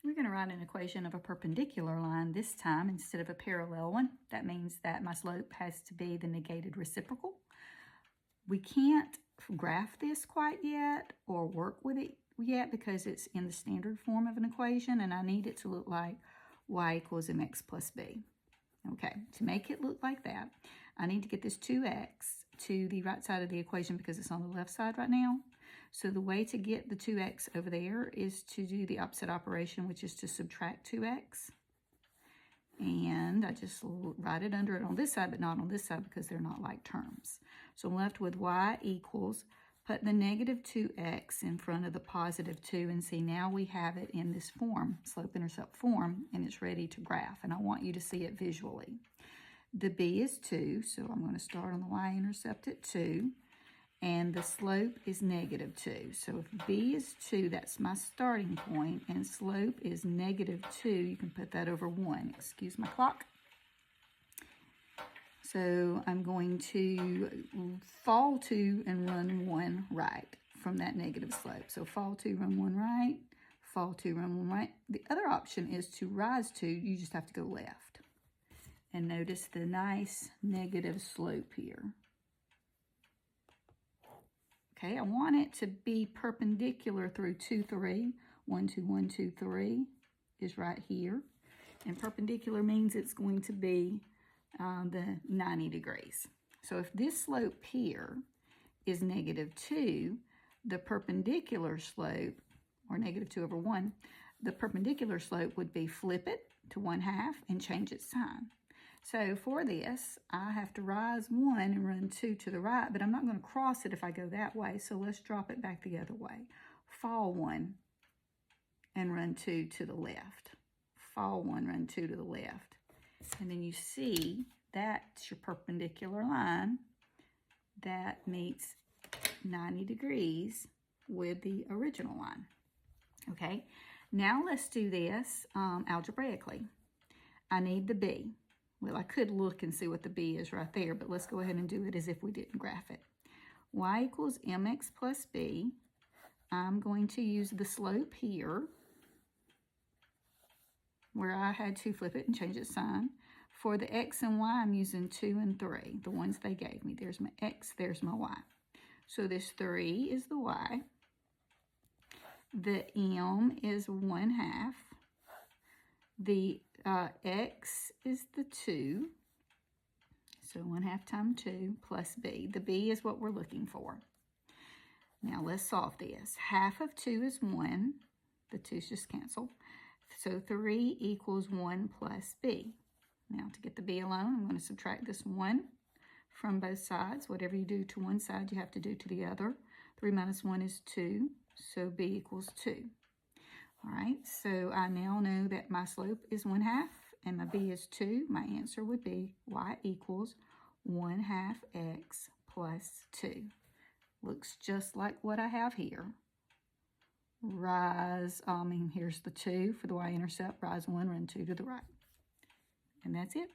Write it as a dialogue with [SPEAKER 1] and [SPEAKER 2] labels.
[SPEAKER 1] We're going to write an equation of a perpendicular line this time instead of a parallel one. That means that my slope has to be the negated reciprocal. We can't graph this quite yet or work with it yet because it's in the standard form of an equation, and I need it to look like y equals mx plus b. Okay, to make it look like that, I need to get this 2x to the right side of the equation because it's on the left side right now. So the way to get the 2x over there is to do the opposite operation, which is to subtract 2x. And I just write it under it on this side, but not on this side because they're not like terms. So I'm left with y equals, put the negative 2x in front of the positive 2, and see now we have it in this form, slope-intercept form, and it's ready to graph. And I want you to see it visually. The b is 2, so I'm going to start on the y-intercept at 2. And the slope is negative 2. So if b is 2, that's my starting point, and slope is negative 2, you can put that over 1. Excuse my clock. So I'm going to fall 2 and run 1 right from that negative slope. So fall 2, run 1 right, fall 2, run 1 right. The other option is to rise 2, you just have to go left. And notice the nice negative slope here. Okay, I want it to be perpendicular through 2, 3. 1, 2, 1, 2, 3 is right here. And perpendicular means it's going to be the 90 degrees. So if this slope here is negative 2, the perpendicular slope, or negative 2 over 1, the perpendicular slope would be flip it to 1/2 and change its sign. So for this, I have to rise 1 and run 2 to the right, but I'm not going to cross it if I go that way, so let's drop it back the other way. Fall 1 and run 2 to the left. Fall 1, run 2 to the left. And then you see that's your perpendicular line that meets 90 degrees with the original line. Okay, now let's do this algebraically. I need the b. Well, I could look and see what the b is right there, but let's go ahead and do it as if we didn't graph it. Y equals mx plus b. I'm going to use the slope here, where I had to flip it and change its sign. For the x and y, I'm using 2 and 3, the ones they gave me. There's my x, there's my y. So this 3 is the y. The m is 1/2. The x is the 2, so 1/2 times 2 plus b. The b is what we're looking for. Now let's solve this. Half of 2 is 1. The 2's just cancel. So 3 equals 1 plus b. Now to get the b alone, I'm going to subtract this 1 from both sides. Whatever you do to one side, you have to do to the other. 3 minus 1 is 2, so b equals 2. All right, so I now know that my slope is 1/2 and my b is 2. My answer would be y equals 1/2 x plus 2. Looks just like what I have here. Here's the 2 for the y-intercept. Rise 1, run 2 to the right. And that's it.